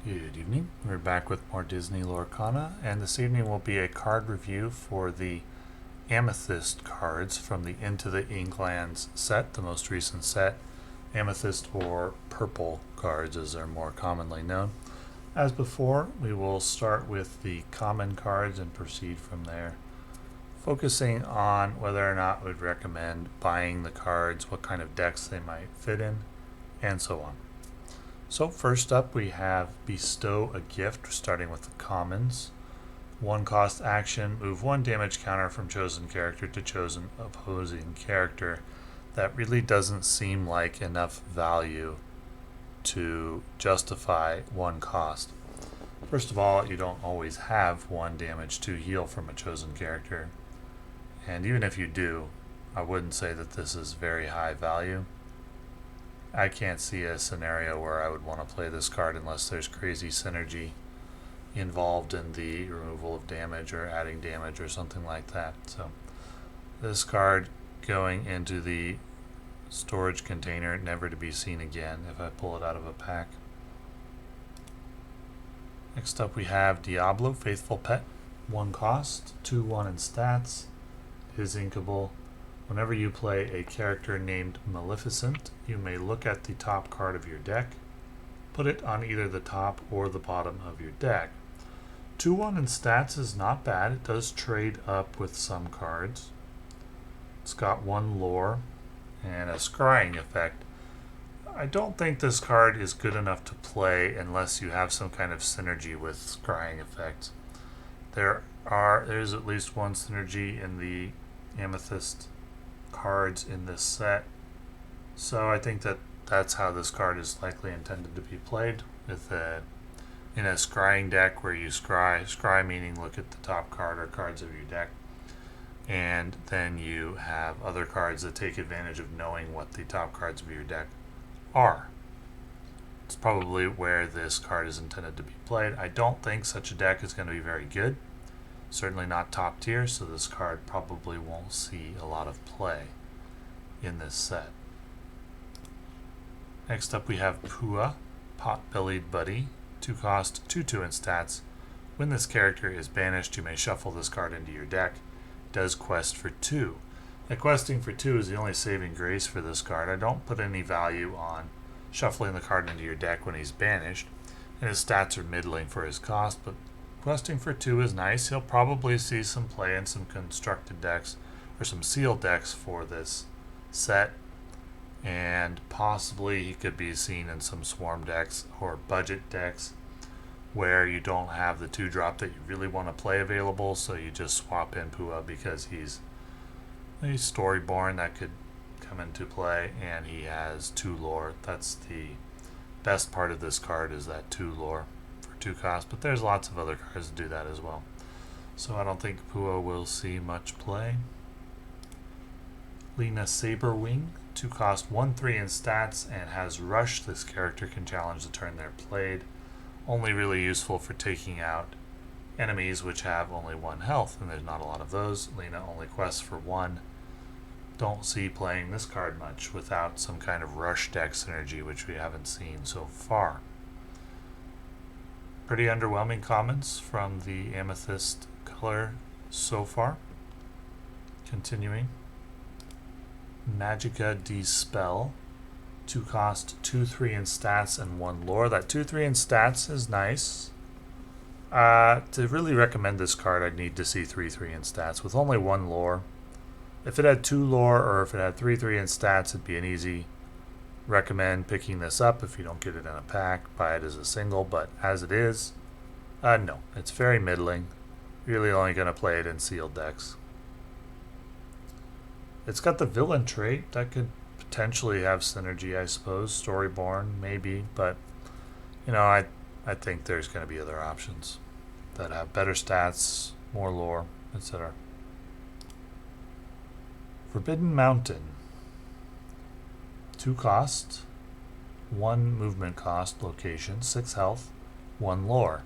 Good evening. We're back with more Disney Lorcana, and this evening will be a card review for the Amethyst cards from the Into the Inklands set, the most recent set. Amethyst or purple cards as they're more commonly known. As before, we will start with the common cards and proceed from there, focusing on whether or not we'd recommend buying the cards, what kind of decks they might fit in, and so on. So first up we have Bestow a Gift, starting with the commons. 1 cost action, move 1 damage counter from chosen character to chosen opposing character. That really doesn't seem like enough value to justify 1 cost. First of all, you don't always have 1 damage to heal from a chosen character. And even if you do, I wouldn't say that this is very high value. I can't see a scenario where I would want to play this card unless there's crazy synergy involved in the removal of damage or adding damage or something like that. So this card going into the storage container, never to be seen again if I pull it out of a pack. Next up we have Diablo, Faithful Pet. 1 cost, 2/1 in stats, is inkable. Whenever you play a character named Maleficent, you may look at the top card of your deck, put it on either the top or the bottom of your deck. 2/1 in stats is not bad. It does trade up with some cards. It's got 1 lore and a scrying effect. I don't think this card is good enough to play unless you have some kind of synergy with scrying effects. There's at least 1 synergy in the Amethyst cards in this set, so I think that that's how this card is likely intended to be played, with in a scrying deck where you scry meaning look at the top card or cards of your deck, and then you have other cards that take advantage of knowing what the top cards of your deck are. It's probably where this card is intended to be played. I don't think such a deck is going to be very good. Certainly not top tier, so this card probably won't see a lot of play in this set. Next up we have Pua, Pot-Bellied Buddy. 2 cost, 2/2 in stats. When this character is banished, you may shuffle this card into your deck. It does quest for 2. The questing for 2 is the only saving grace for this card. I don't put any value on shuffling the card into your deck when he's banished, and his stats are middling for his cost, but questing for 2 is nice. He'll probably see some play in some constructed decks or some sealed decks for this set, and possibly he could be seen in some swarm decks or budget decks where you don't have the 2-drop that you really want to play available, so you just swap in Pua because he's storyborn that could come into play, and he has 2 lore. That's the best part of this card, is that 2 lore. 2 cost, but there's lots of other cards that do that as well. So I don't think Pua will see much play. Lena Saberwing, 2 cost, 1/3 in stats, and has Rush. This character can challenge the turn they're played. Only really useful for taking out enemies which have only 1 health, and there's not a lot of those. Lena only quests for 1. Don't see playing this card much without some kind of Rush deck synergy, which we haven't seen so far. Pretty underwhelming comments from the Amethyst color so far. Continuing. Magica Dispel. 2 cost, 2/3 in stats, and 1 lore. That 2/3 in stats is nice. To really recommend this card, I'd need to see 3/3 in stats with only 1 lore. If it had 2 lore or if it had 3/3 in stats, it'd be an easy recommend picking this up. If you don't get it in a pack, buy it as a single, but as it is, no, it's very middling. Really only going to play it in sealed decks. It's got the villain trait that could potentially have synergy, I suppose. Storyborn, maybe, but I think there's going to be other options that have better stats, more lore, etc. Forbidden Mountain. 2 cost, 1 movement cost, location, 6 health, 1 lore.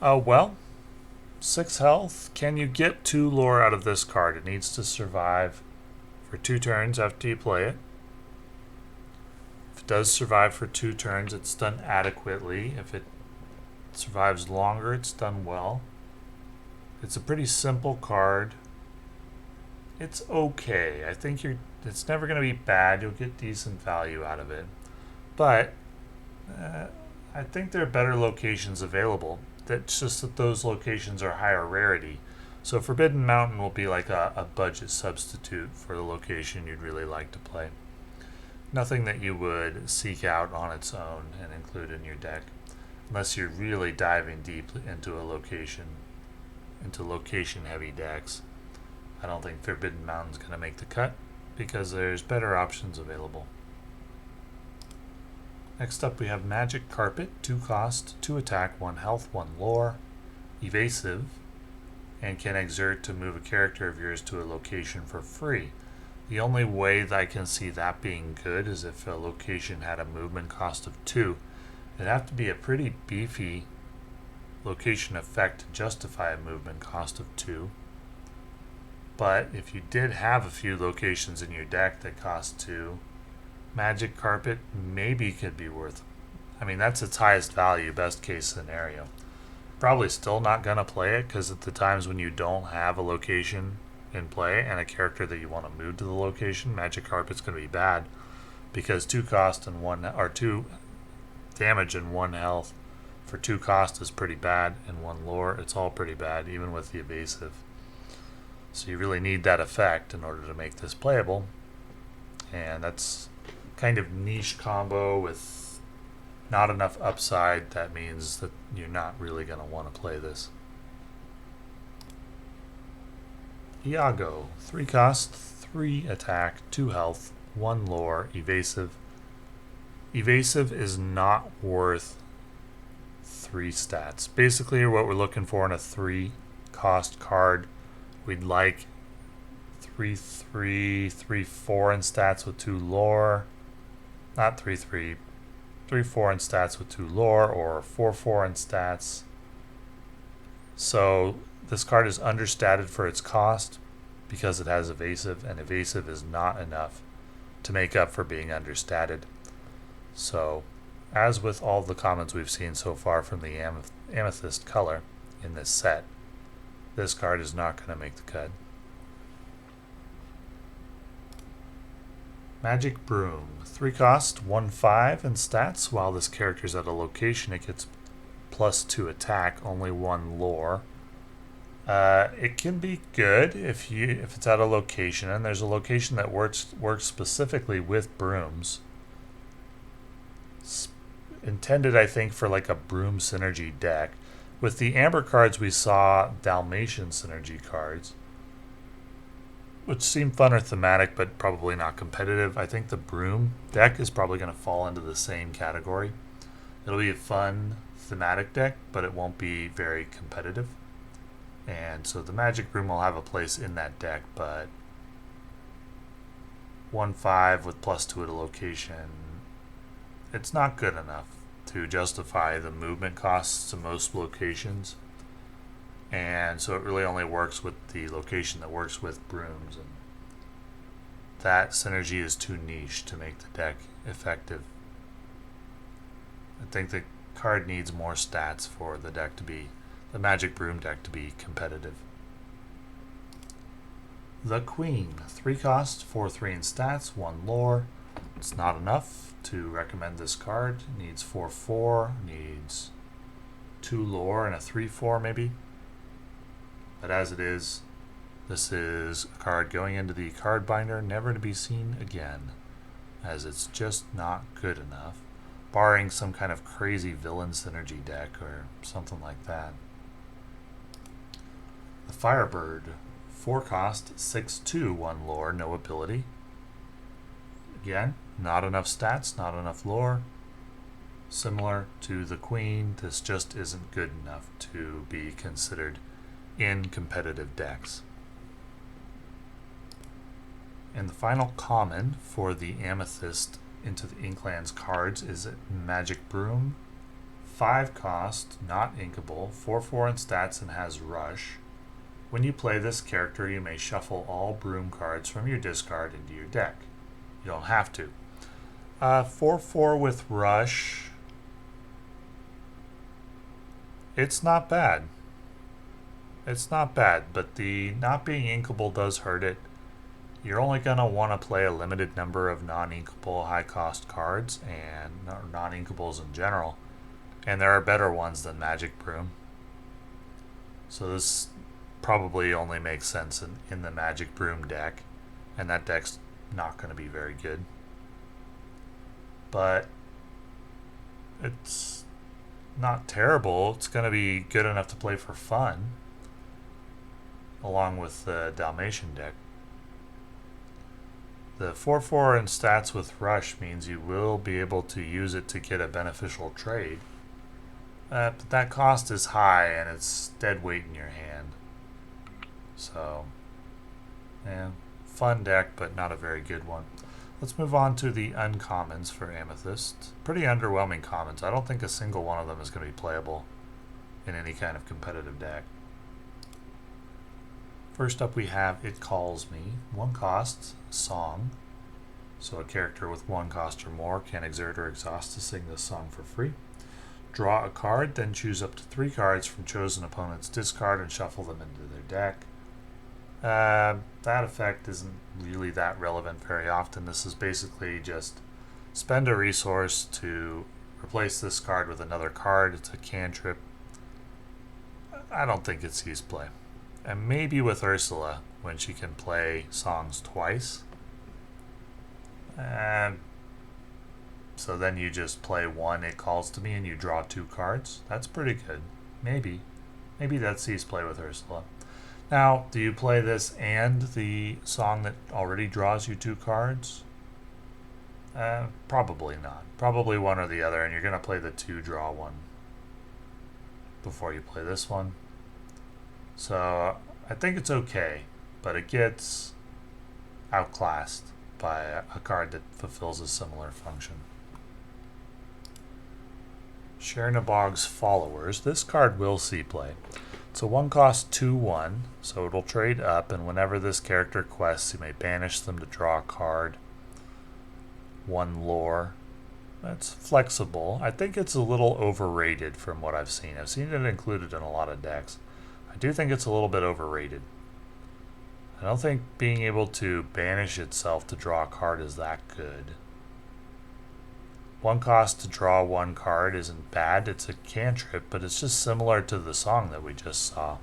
Well, 6 health. Can you get 2 lore out of this card? It needs to survive for 2 turns after you play it. If does survive for 2 turns, it's done adequately. If it survives longer, it's done well. It's a pretty simple card. It's okay. I think it's never going to be bad. You'll get decent value out of it. But I think there are better locations available. That's just that those locations are higher rarity. So Forbidden Mountain will be like a budget substitute for the location you'd really like to play. Nothing that you would seek out on its own and include in your deck, unless you're really diving deep into location heavy decks. I don't think Forbidden Mountain's going to make the cut because there's better options available. Next up we have Magic Carpet, 2 cost, 2 attack, 1 health, 1 lore, evasive, and can exert to move a character of yours to a location for free. The only way that I can see that being good is if a location had a movement cost of 2. It'd have to be a pretty beefy location effect to justify a movement cost of 2. But if you did have a few locations in your deck that cost 2, Magic Carpet maybe could be worth. I mean, that's its highest value, best case scenario. Probably still not going to play it because at the times when you don't have a location in play and a character that you want to move to the location, Magic Carpet's going to be bad because 2 cost and 2 damage and 1 health for 2 cost is pretty bad, and 1 lore, it's all pretty bad, even with the evasive. So you really need that effect in order to make this playable, and that's kind of niche combo with not enough upside. That means that you're not really going to want to play this. Iago, 3 cost, 3 attack, 2 health, 1 lore, evasive. Evasive is not worth 3 stats. Basically what we're looking for in a 3 cost card, we'd like 3/3, 3/4 in stats with 2 lore. Not 3/3, 3/4 in stats with 2 lore, or 4/4 in stats. So this card is understated for its cost because it has evasive, and evasive is not enough to make up for being understated. So, as with all the commons we've seen so far from the Amethyst color in this set, this card is not going to make the cut. Magic Broom, 3 cost, 1/5 in stats. While this character's at a location, it gets +2 attack, only 1 lore. It can be good if it's at a location, and there's a location that works specifically with brooms. Intended, I think, for like a broom synergy deck. With the amber cards, we saw Dalmatian synergy cards, which seem fun or thematic, but probably not competitive. I think the broom deck is probably going to fall into the same category. It'll be a fun thematic deck, but it won't be very competitive. And so the Magic Broom will have a place in that deck, but 1/5 with +2 at a location, it's not good enough to justify the movement costs to most locations. And so it really only works with the location that works with brooms, and that synergy is too niche to make the deck effective. I think the card needs more stats for the Magic Broom deck to be competitive. The Queen, 3 cost, 4/3 in stats, 1 lore. It's not enough to recommend this card. It needs 4/4, needs 2 lore and a 3/4 maybe. But as it is, this is a card going into the card binder, never to be seen again, as it's just not good enough, barring some kind of crazy villain synergy deck or something like that. The Firebird, 4 cost, 6/2, 1 lore, no ability. Again, not enough stats, not enough lore. Similar to the Queen, this just isn't good enough to be considered in competitive decks. And the final common for the Amethyst Into the Inklands cards is Magic Broom, 5 cost, not inkable, 4/4 in stats, and has Rush. When you play this character, you may shuffle all Broom cards from your discard into your deck. You don't have to. 4/4 with Rush. It's not bad. It's not bad, but the not being inkable does hurt it. You're only going to want to play a limited number of non-inkable high-cost cards and non-inkables in general. And there are better ones than Magic Broom. So this probably only makes sense in the Magic Broom deck. And that deck's not going to be very good. But it's not terrible. It's going to be good enough to play for fun, along with the Dalmatian deck. The 4/4 in stats with Rush means you will be able to use it to get a beneficial trade. But that cost is high and it's dead weight in your hand. So, yeah, fun deck, but not a very good one. Let's move on to the uncommons for Amethyst. Pretty underwhelming commons. I don't think a single one of them is going to be playable in any kind of competitive deck. First up we have It Calls Me. 1 cost, song. So a character with 1 cost or more can exert or exhaust to sing this song for free. Draw a card, then choose up to 3 cards from chosen opponent's discard and shuffle them into their deck. That effect isn't really that relevant very often. This is basically just spend a resource to replace this card with another card. It's a cantrip. I don't think it sees play. And maybe with Ursula, when she can play songs twice. So then you just play 1 It Calls to Me and you draw 2 cards. That's pretty good. Maybe. Maybe that sees play with Ursula. Now, do you play this and the song that already draws you 2 cards? Probably not. Probably one or the other, and you're going to play the 2 draw one before you play this one. So I think it's okay, but it gets outclassed by a card that fulfills a similar function. Chernabog's Followers. This card will see play. It's a 1 cost 2/1, so it'll trade up, and whenever this character quests, you may banish them to draw a card. 1 lore. That's flexible. I think it's a little overrated from what I've seen. I've seen it included in a lot of decks. I do think it's a little bit overrated. I don't think being able to banish itself to draw a card is that good. 1 cost to draw 1 card isn't bad. It's a cantrip, but it's just similar to the song that we just saw.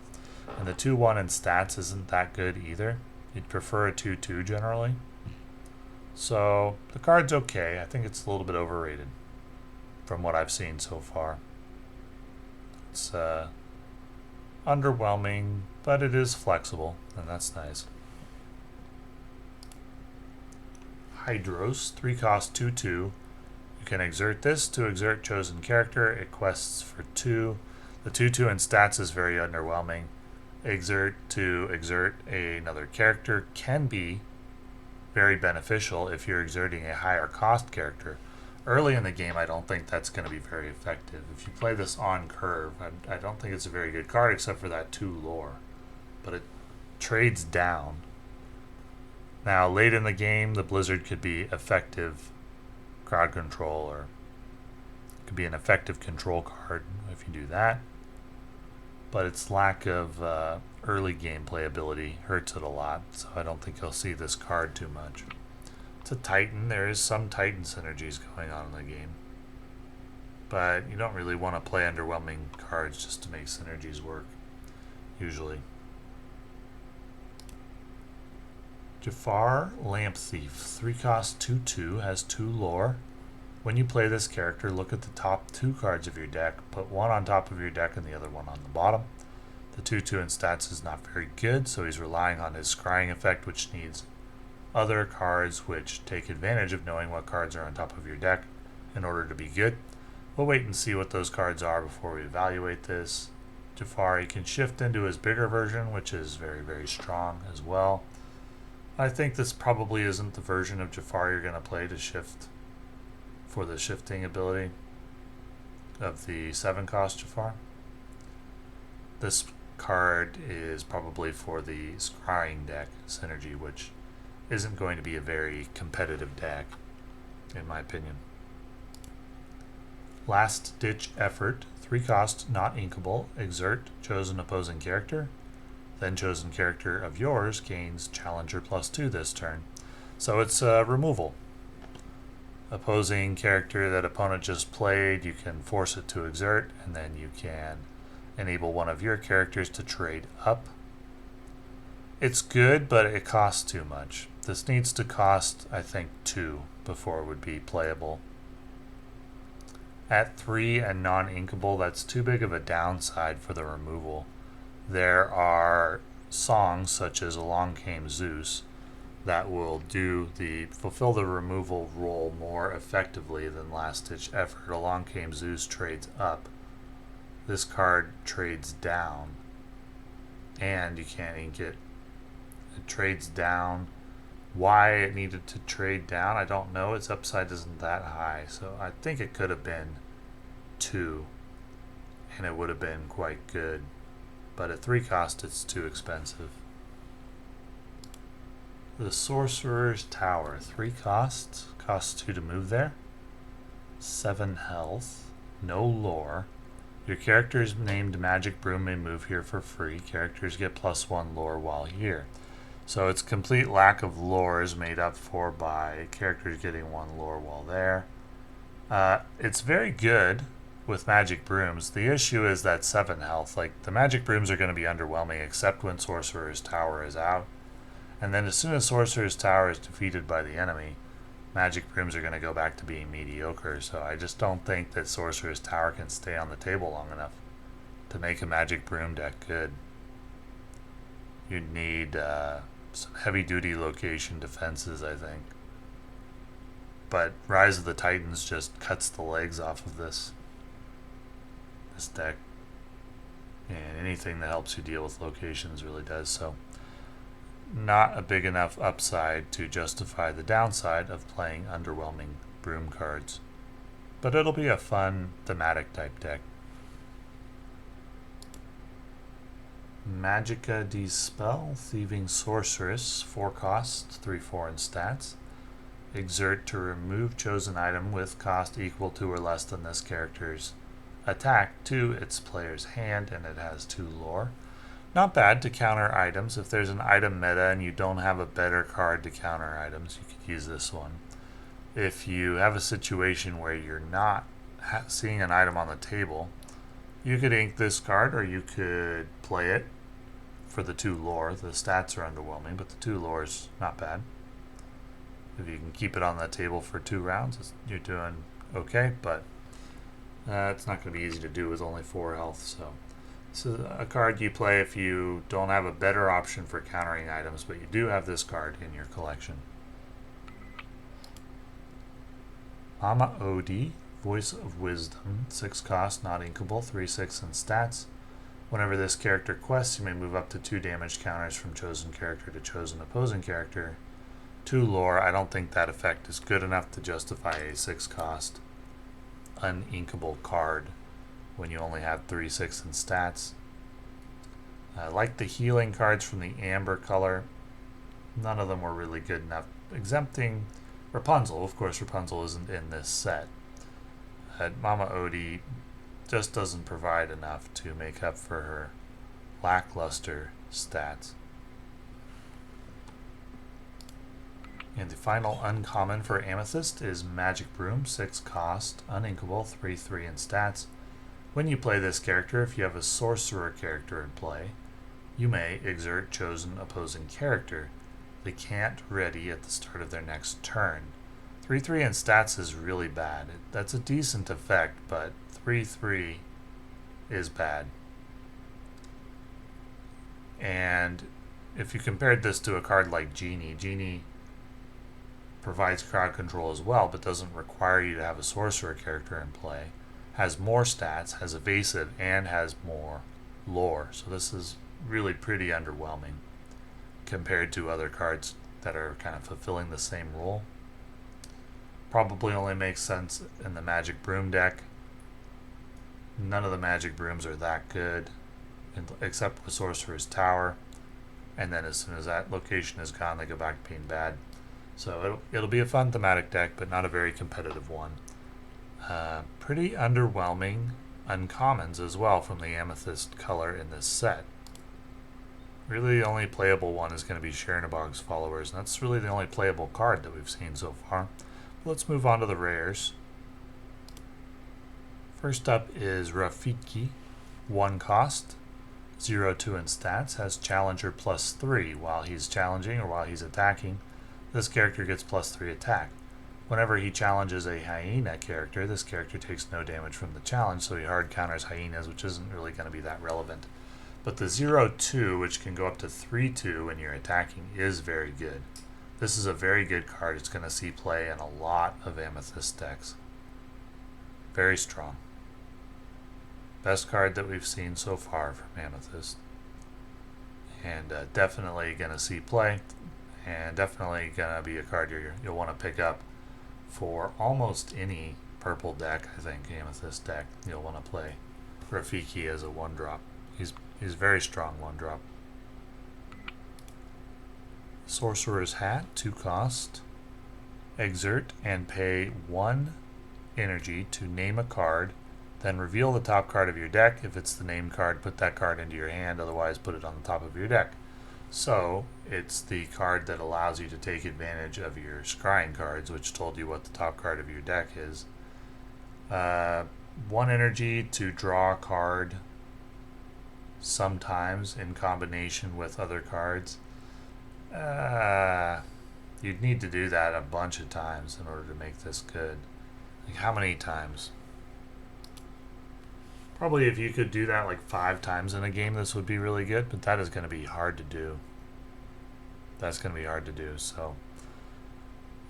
And the 2/1 in stats isn't that good either. You'd prefer a 2/2 generally. So the card's okay. I think it's a little bit overrated from what I've seen so far. It's underwhelming, but it is flexible, and that's nice. Hydros, 3 cost 2/2. You can exert this to exert chosen character. It quests for 2. The 2/2 in stats is very underwhelming. Exert to exert another character can be very beneficial if you're exerting a higher cost character. Early in the game, I don't think that's going to be very effective. If you play this on curve, I don't think it's a very good card except for that 2 lore. But it trades down. Now, late in the game, the Blizzard could be effective crowd control, or it could be an effective control card if you do that. But its lack of early game playability hurts it a lot, so I don't think you'll see this card too much. It's a Titan. There is some Titan synergies going on in the game. But you don't really want to play underwhelming cards just to make synergies work, usually. Jafar, Lamp Thief. 3 cost 2/2, has 2 lore. When you play this character, look at the top 2 cards of your deck. Put 1 on top of your deck and the other one on the bottom. The 2/2 in stats is not very good, so he's relying on his scrying effect, which needs other cards which take advantage of knowing what cards are on top of your deck in order to be good. We'll wait and see what those cards are before we evaluate this. Jafar, he can shift into his bigger version, which is very, very strong as well. I think this probably isn't the version of Jafar you're going to play to shift for the shifting ability of the 7 cost Jafar. This card is probably for the scrying deck synergy, which isn't going to be a very competitive deck. in my opinion. Last Ditch Effort, 3 cost, not inkable, exert chosen opposing character, then chosen character of yours gains Challenger +2 this turn. So it's removal. Opposing character that opponent just played, you can force it to exert, and then you can enable one of your characters to trade up. It's good, but it costs too much. This needs to cost, I think, 2 before it would be playable. At 3 and non-inkable, that's too big of a downside for the removal. There are songs such as Along Came Zeus that will fulfill the removal role more effectively than Last Ditch Effort. Along Came Zeus trades up. This card trades down, and you can't ink it. It trades down. Why it needed to trade down, I don't know. Its upside isn't that high, so I think it could have been 2, and it would have been quite good. But at 3 cost, it's too expensive. The Sorcerer's Tower, 3 costs, costs 2 to move there. 7 health, no lore. Your characters named Magic Broom may move here for free. Characters get +1 lore while here. So its complete lack of lore is made up for by characters getting 1 lore while there. It's very good with Magic Brooms. The issue is that 7 health. Like, the Magic Brooms are going to be underwhelming except when Sorcerer's Tower is out. And then as soon as Sorcerer's Tower is defeated by the enemy, Magic Brooms are going to go back to being mediocre. So I just don't think that Sorcerer's Tower can stay on the table long enough to make a Magic Broom deck good. You'd need some heavy-duty location defenses, I think. But Rise of the Titans just cuts the legs off of this deck. And anything that helps you deal with locations really does. So not a big enough upside to justify the downside of playing underwhelming Broom cards. But it'll be a fun thematic type deck. Magicka Dispel, Thieving Sorceress, 4 costs, 3/4 in stats. Exert to remove chosen item with cost equal to or less than this character's attack to its player's hand, and it has 2 lore. Not bad to counter items. If there's an item meta and you don't have a better card to counter items, you could use this one. If you have a situation where you're not seeing an item on the table, you could ink this card, or you could play it for the 2 lore. The stats are underwhelming, but the 2 lore is not bad. If you can keep it on the table for 2 rounds, you're doing okay, but it's not going to be easy to do with only 4 health. So this is a card you play if you don't have a better option for countering items, but you do have this card in your collection. Mama Odie, Voice of Wisdom, 6 cost, not inkable, 3/6 in stats. Whenever this character quests, you may move up to 2 damage counters from chosen character to chosen opposing character. 2 lore, I don't think that effect is good enough to justify a 6 cost uninkable card when you only have 3/6 in stats. I like the healing cards from the amber color. None of them were really good enough, exempting Rapunzel. Of course, Rapunzel isn't in this set. Mama Odie just doesn't provide enough to make up for her lackluster stats. And the final uncommon for Amethyst is Magic Broom, 6 cost, uninkable, 3/3 in stats. When you play this character, if you have a sorcerer character in play, you may exert chosen opposing character. They can't ready at the start of their next turn. 3/3 in stats is really bad. That's a decent effect, but 3/3 is bad. And if you compared this to a card like Genie, Genie provides crowd control as well, but doesn't require you to have a sorcerer character in play, has more stats, has evasive, and has more lore. So this is really pretty underwhelming compared to other cards that are kind of fulfilling the same role. Probably only makes sense in the Magic Broom deck. None of the Magic Brooms are that good, except with Sorcerer's Tower. And then as soon as that location is gone, they go back to being bad. So it'll be a fun thematic deck, but not a very competitive one. Pretty underwhelming uncommons as well from the Amethyst color in this set. Really, the only playable one is going to be Chernobog's Followers, and that's really the only playable card that we've seen so far. Let's move on to the rares. First up is Rafiki, 1 cost, 0-2 in stats, has Challenger +3 while he's challenging or while he's attacking. This character gets +3 attack. Whenever he challenges a hyena character, this character takes no damage from the challenge, so he hard counters hyenas, which isn't really going to be that relevant. But the 0-2, which can go up to 3-2 when you're attacking, is very good. This is a very good card. It's going to see play in a lot of Amethyst decks. Very strong. Best card that we've seen so far from Amethyst. And definitely going to see play, and definitely going to be a card you'll want to pick up for almost any purple deck. I think Amethyst deck you'll want to play Rafiki as a 1-drop. He's very strong 1-drop. Sorcerer's Hat, 2 cost. Exert and pay 1 energy to name a card, then reveal the top card of your deck. If it's the named card, put that card into your hand, otherwise put it on the top of your deck. So it's the card that allows you to take advantage of your scrying cards, which told you what the top card of your deck is. 1 energy to draw a card, sometimes in combination with other cards. You'd need to do that a bunch of times in order to make this good. Like, how many times? Probably if you could do that like 5 times in a game, this would be really good, but that is going to be hard to do. That's going to be hard to do, so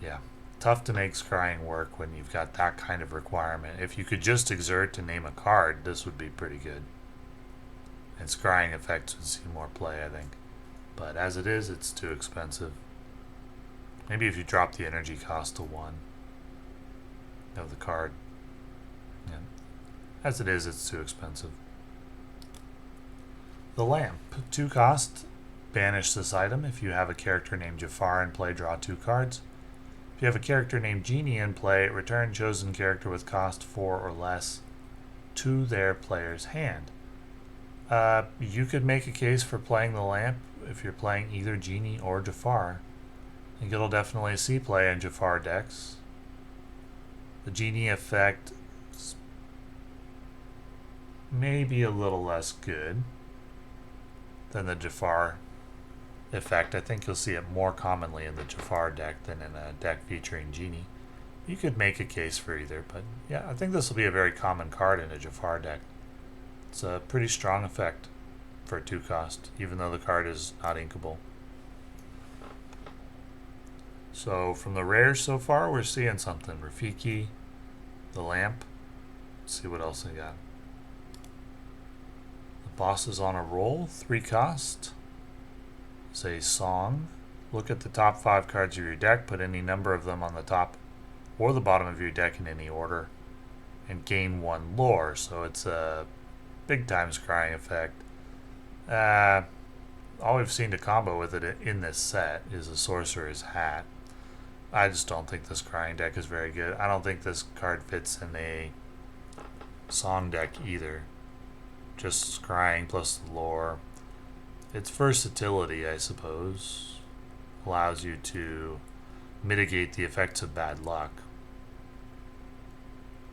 yeah. Tough to make scrying work when you've got that kind of requirement. If you could just exert to name a card, this would be pretty good. And scrying effects would see more play, I think. But as it is, it's too expensive. Maybe if you drop the energy cost to 1 of the card. Yeah. As it is, it's too expensive. The Lamp, 2 cost. Banish this item. If you have a character named Jafar in play, draw 2 cards. If you have a character named Genie in play, return chosen character with cost 4 or less to their player's hand. You could make a case for playing the Lamp if you're playing either Genie or Jafar. I think it'll definitely see play in Jafar decks. The Genie effect may be a little less good than the Jafar effect. I think you'll see it more commonly in the Jafar deck than in a deck featuring Genie. You could make a case for either, but yeah, I think this will be a very common card in a Jafar deck. It's a pretty strong effect for a 2 cost, even though the card is not inkable. So from the rares so far, we're seeing something. Rafiki, the Lamp. Let's see what else we got. The Boss is on a Roll, 3 cost. It's a song. Look at the top 5 cards of your deck, put any number of them on the top or the bottom of your deck in any order, and gain 1 lore. So it's a big time scrying effect. All we've seen to combo with it in this set is a Sorcerer's Hat. I just don't think this scrying deck is very good. I don't think this card fits in a song deck either. Just scrying plus the lore. Its versatility, I suppose, allows you to mitigate the effects of bad luck.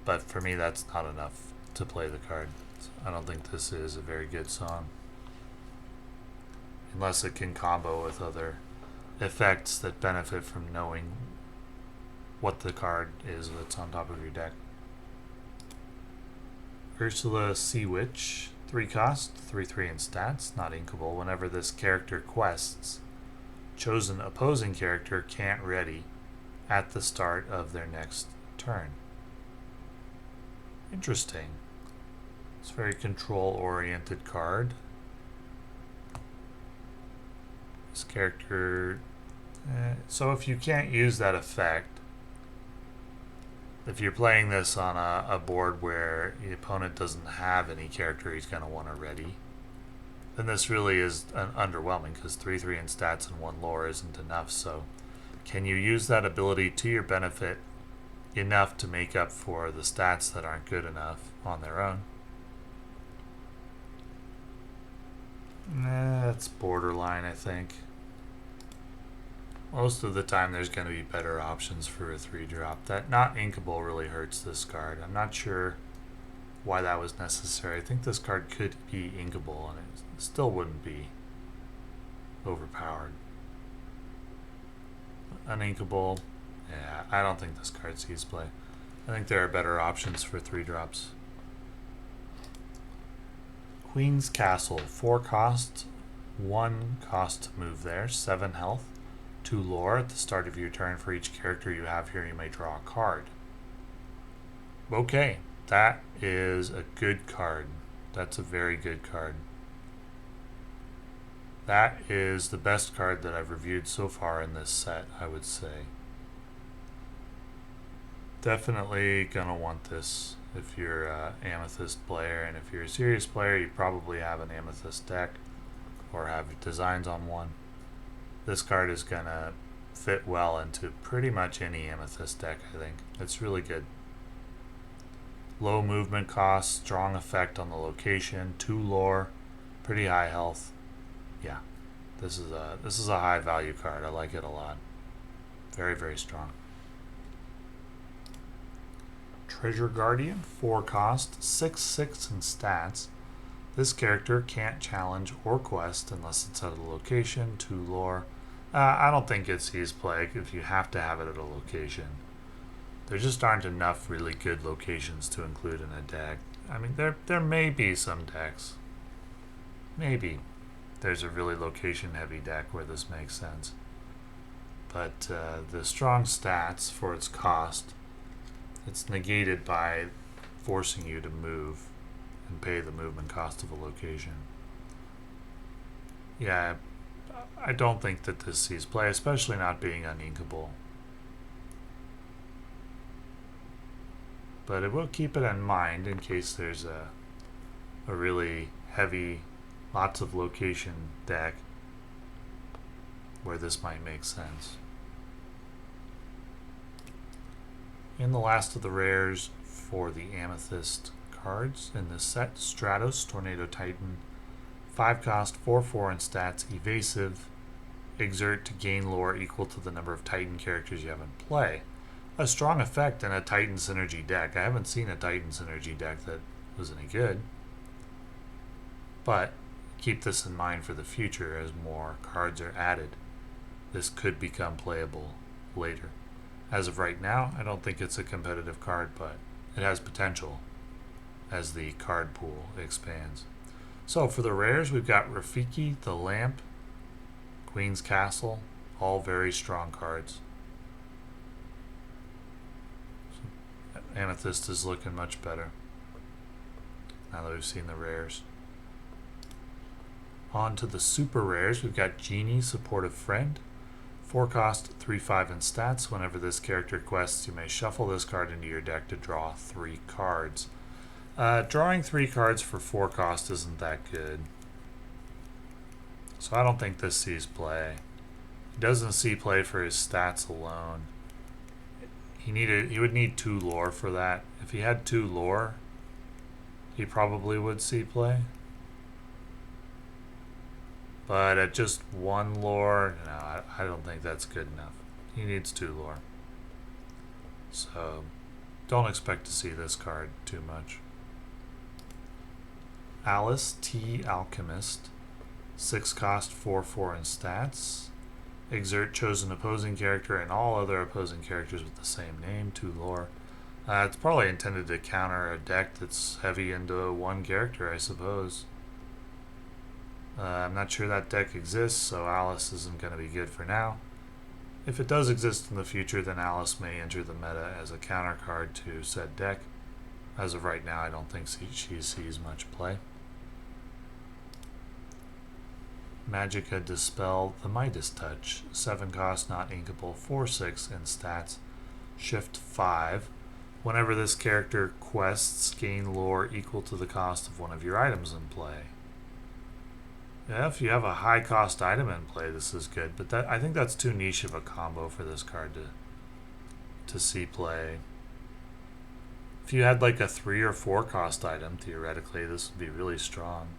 But for me, that's not enough to play the card. I don't think this is a very good song. Unless it can combo with other effects that benefit from knowing what the card is that's on top of your deck. Ursula Sea Witch, 3 cost, 3/3 in stats, not inkable. Whenever this character quests, chosen opposing character can't ready at the start of their next turn. Interesting. It's a very control-oriented card. This character... so if you can't use that effect, if you're playing this on a board where the opponent doesn't have any character he's going to want to ready, then this really is underwhelming, because 3/3 in stats and 1 lore isn't enough. So can you use that ability to your benefit enough to make up for the stats that aren't good enough on their own? That's borderline, I think. Most of the time there's going to be better options for a 3-drop. That not inkable really hurts this card. I'm not sure why that was necessary. I think this card could be inkable and it still wouldn't be overpowered. Uninkable, yeah, I don't think this card sees play. I think there are better options for 3-drops. Queen's Castle, 4 cost, 1 cost to move there, 7 health, 2 lore. At the start of your turn, for each character you have here, you may draw a card. Okay, that is a good card. That's a very good card. That is the best card that I've reviewed so far in this set, I would say. Definitely gonna want this if you're an Amethyst player, and if you're a serious player, you probably have an Amethyst deck or have designs on one. This card is gonna fit well into pretty much any Amethyst deck, I think. It's really good. Low movement cost, strong effect on the location, 2 lore, pretty high health. Yeah, this is a high value card. I like it a lot. Very, very strong. Treasure Guardian, 4 cost, 6/6 in stats. This character can't challenge or quest unless it's at a location, 2 lore. I don't think it sees play if you have to have it at a location. There just aren't enough really good locations to include in a deck. I mean, there may be some decks. Maybe there's a really location heavy deck where this makes sense. But the strong stats for its cost, it's negated by forcing you to move and pay the movement cost of a location. Yeah, I don't think that this sees play, especially not being uninkable. But it will keep it in mind in case there's a really heavy, lots of location deck where this might make sense. In the last of the rares for the Amethyst cards in this set, Stratos, Tornado Titan, 5 cost, 4/4 in stats, evasive, exert to gain lore equal to the number of Titan characters you have in play. A strong effect in a Titan Synergy deck. I haven't seen a Titan Synergy deck that was any good. But keep this in mind for the future as more cards are added. This could become playable later. As of right now, I don't think it's a competitive card, but it has potential as the card pool expands. So for the rares, we've got Rafiki, the Lamp, Queen's Castle, all very strong cards. Amethyst is looking much better now that we've seen the rares. On to the super rares, we've got Genie, Supportive Friend, 4 cost, 3/5 in stats. Whenever this character quests, you may shuffle this card into your deck to draw 3 cards. Drawing 3 cards for 4 cost isn't that good, so I don't think this sees play. He doesn't see play for his stats alone. He would need 2 lore for that. If he had 2 lore, he probably would see play. But at just 1 lore, no, I don't think that's good enough. He needs 2 lore. So don't expect to see this card too much. Alice, T Alchemist, 6 cost, 4/4 in stats. Exert chosen opposing character and all other opposing characters with the same name, 2 lore. It's probably intended to counter a deck that's heavy into 1 character, I suppose. I'm not sure that deck exists, so Alice isn't going to be good for now. If it does exist in the future, then Alice may enter the meta as a counter card to said deck. As of right now, I don't think she sees much play. Magicka Dispel, the Midas Touch, 7 cost, not inkable, 4/6 in stats, shift 5. Whenever this character quests, gain lore equal to the cost of one of your items in play. Yeah, if you have a high cost item in play, this is good. But I think that's too niche of a combo for this card to see play. If you had like a 3 or 4 cost item, theoretically, this would be really strong.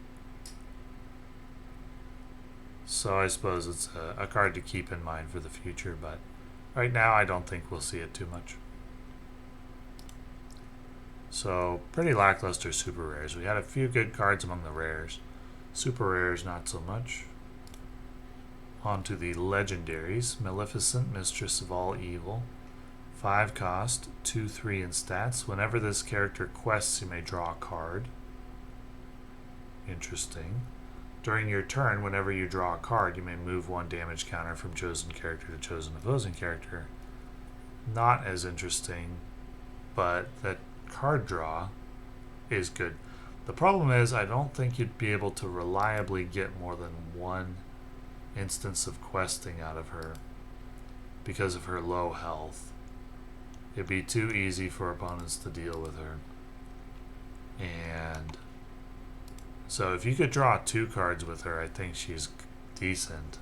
So I suppose it's a card to keep in mind for the future, but right now I don't think we'll see it too much. So pretty lackluster super rares. We had a few good cards among the rares. Super rares, not so much. On to the legendaries. Maleficent, Mistress of All Evil. 5 cost, 2/3 in stats. Whenever this character quests, you may draw a card. Interesting. During your turn, whenever you draw a card, you may move 1 damage counter from chosen character to chosen opposing character. Not as interesting, but that card draw is good. The problem is I don't think you'd be able to reliably get more than 1 instance of questing out of her because of her low health. It'd be too easy for opponents to deal with her. And so if you could draw 2 cards with her, I think she's decent.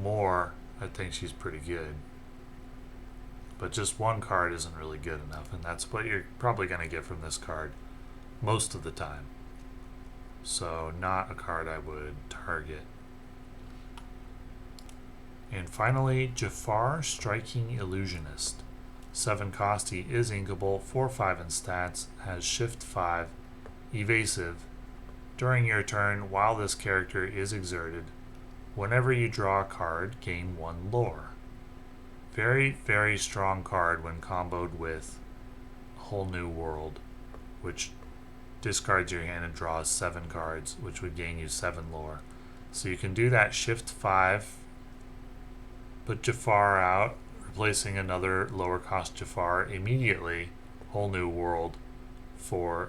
More, I think she's pretty good. But just 1 card isn't really good enough, and that's what you're probably going to get from this card most of the time. So not a card I would target. And finally, Jafar, Striking Illusionist. 7 cost, he is inkable, 4/5 in stats, has shift 5, evasive. During your turn, while this character is exerted, whenever you draw a card, gain 1 lore. Very, very strong card when comboed with Whole New World, which discards your hand and draws 7 cards, which would gain you 7 lore. So you can do that shift 5, put Jafar out, replacing another lower cost Jafar immediately, Whole New World, for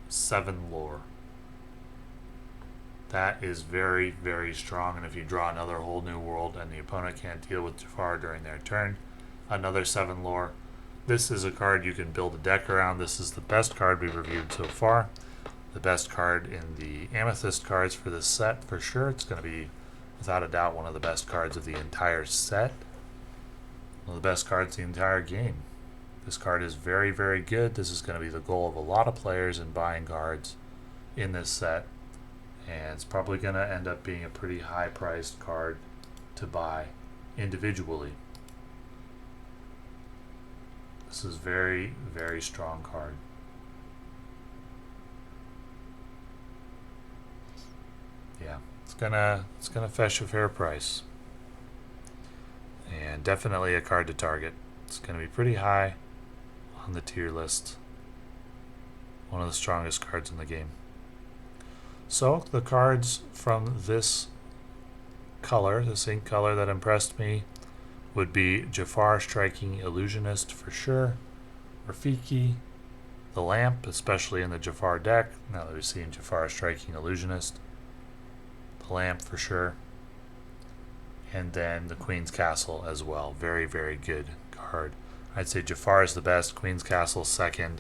7 lore. That is very, very strong, and if you draw another Whole New World and the opponent can't deal with Jafar during their turn, another 7 lore. This is a card you can build a deck around. This is the best card we've reviewed so far. The best card in the Amethyst cards for this set, for sure. It's going to be, without a doubt, one of the best cards of the entire set. One of the best cards in the entire game. This card is very, very good. This is going to be the goal of a lot of players in buying cards in this set. And it's probably going to end up being a pretty high-priced card to buy individually. This is very, very strong card. Yeah, it's gonna fetch a fair price, and definitely a card to target. It's gonna be pretty high on the tier list. One of the strongest cards in the game. So the cards from this color, this ink color that impressed me, would be Jafar, Striking Illusionist for sure, Rafiki, the Lamp, especially in the Jafar deck, now that we've seen Jafar, Striking Illusionist, the Lamp for sure, and then the Queen's Castle as well. Very, very good card. I'd say Jafar is the best, Queen's Castle second,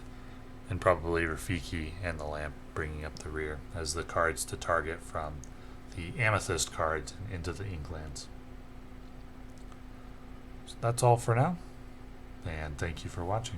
and probably Rafiki and the Lamp bringing up the rear as the cards to target from the Amethyst cards and Into the Inklands. So that's all for now, and thank you for watching.